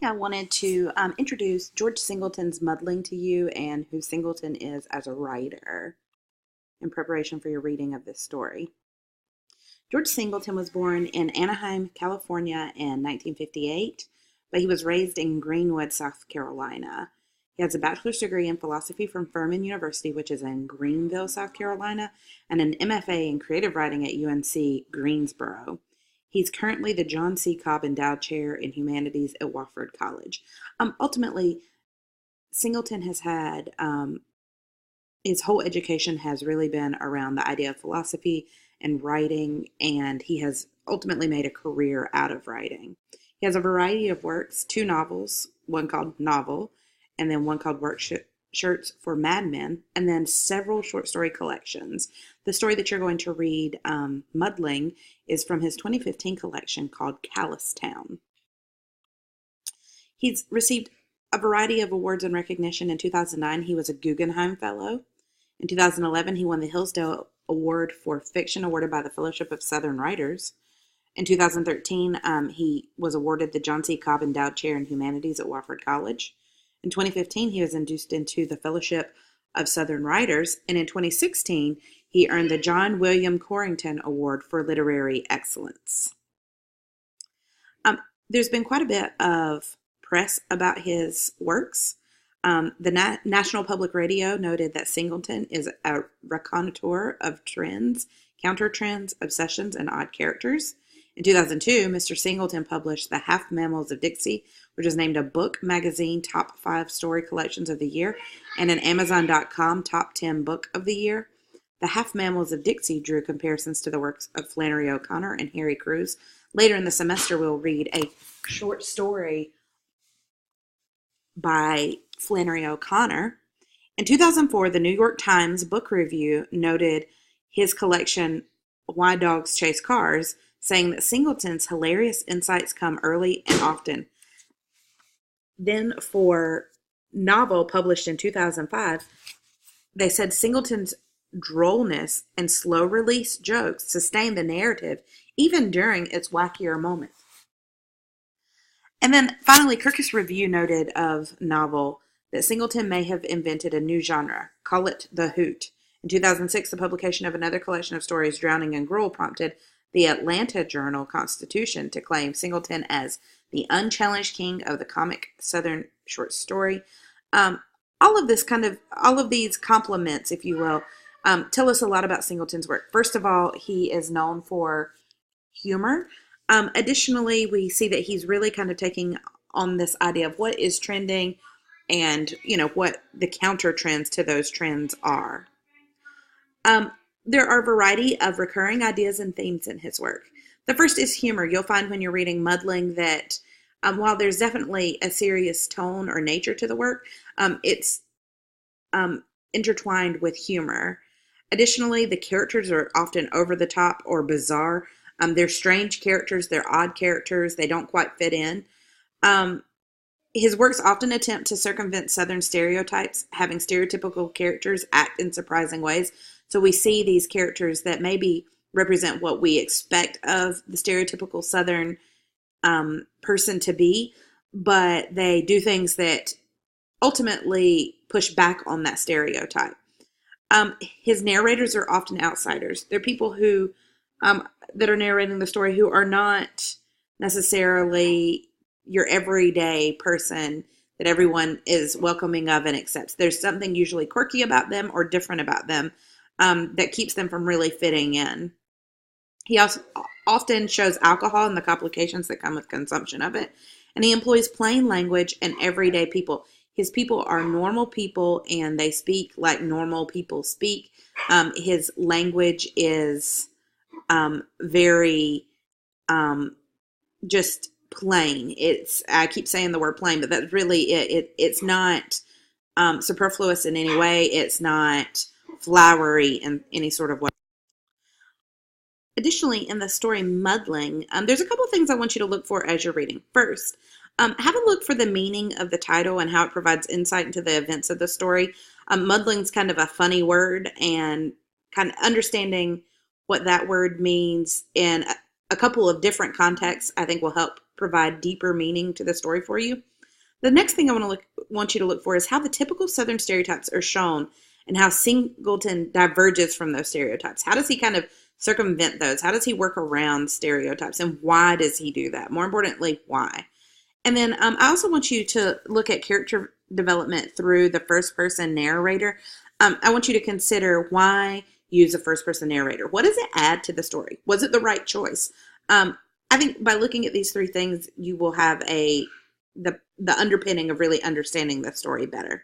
I wanted to introduce George Singleton's Muddling to you and who Singleton is as a writer in preparation for your reading of this story. George Singleton was born in Anaheim, California in 1958, but he was raised in Greenwood, South Carolina. He has a bachelor's degree in philosophy from Furman University, which is in Greenville, South Carolina, and an MFA in creative writing at UNC Greensboro. He's currently the John C. Cobb Endowed Chair in Humanities at Wofford College. Ultimately, Singleton has had, his whole education has really been around the idea of philosophy and writing, and he has ultimately made a career out of writing. He has a variety of works, 2 novels, one called Novel, and then one called Shirts for Madmen, and then several short story collections. The story that you're going to read, Muddling, is from his 2015 collection called Callistown. He's received a variety of awards and recognition. In 2009, he was a Guggenheim Fellow. In 2011, he won the Hillsdale Award for Fiction awarded by the Fellowship of Southern Writers. In 2013, he was awarded the John C. Cobb Endowed Chair in Humanities at Wofford College. In 2015, he was induced into the Fellowship of Southern Writers, and in 2016, he earned the John William Corrington Award for Literary Excellence. There's been quite a bit of press about his works. The National Public Radio noted that Singleton is a raconteur of trends, counter-trends, obsessions, and odd characters. In 2002, Mr. Singleton published The Half Mammals of Dixie, which was named a Book Magazine Top 5 Story Collections of the Year and an Amazon.com Top 10 Book of the Year. The Half Mammals of Dixie drew comparisons to the works of Flannery O'Connor and Harry Crews. Later in the semester, we'll read a short story by Flannery O'Connor. In 2004, the New York Times Book Review noted his collection, Why Dogs Chase Cars, saying that Singleton's hilarious insights come early and often. Then for Novel, published in 2005, they said Singleton's drollness and slow-release jokes sustain the narrative even during its wackier moments. And then finally, Kirkus Review noted of Novel that Singleton may have invented a new genre, call it the hoot. In 2006, the publication of another collection of stories, Drowning in Gruel, prompted the Atlanta Journal-Constitution to claim Singleton as the unchallenged king of the comic Southern short story. All of these compliments, if you will, tell us a lot about Singleton's work. First of all, he is known for humor. Additionally, we see that he's really kind of taking on this idea of what is trending and, what the counter trends to those trends are. There are a variety of recurring ideas and themes in his work. The first is humor. You'll find when you're reading Muddling that while there's definitely a serious tone or nature to the work, it's intertwined with humor. Additionally, the characters are often over the top or bizarre. They're strange characters. They're odd characters. They don't quite fit in. His works often attempt to circumvent Southern stereotypes, having stereotypical characters act in surprising ways. So we see these characters that maybe represent what we expect of the stereotypical Southern person to be, but they do things that ultimately push back on that stereotype. His narrators are often outsiders. They're people who that are narrating the story who are not necessarily your everyday person that everyone is welcoming of and accepts. There's something usually quirky about them or different about them that keeps them from really fitting in. He also often shows alcohol and the complications that come with consumption of it. And he employs plain language and everyday people. His people are normal people and they speak like normal people speak. His language is very just plain. I keep saying the word plain, but that's really it. It's not superfluous in any way. It's not flowery in any sort of way. Additionally, in the story Muddling, there's a couple of things I want you to look for as you're reading. First, have a look for the meaning of the title and how it provides insight into the events of the story. Muddling's kind of a funny word, and kind of understanding what that word means in a couple of different contexts, I think will help provide deeper meaning to the story for you. The next thing want you to look for is how the typical Southern stereotypes are shown and how Singleton diverges from those stereotypes. How does he kind of circumvent those? How does he work around stereotypes, and why does he do that? More importantly, why? And then I also want you to look at character development through the first person narrator. I want you to consider why use a first person narrator. What does it add to the story? Was it the right choice? I think by looking at these three things, you will have the underpinning of really understanding the story better.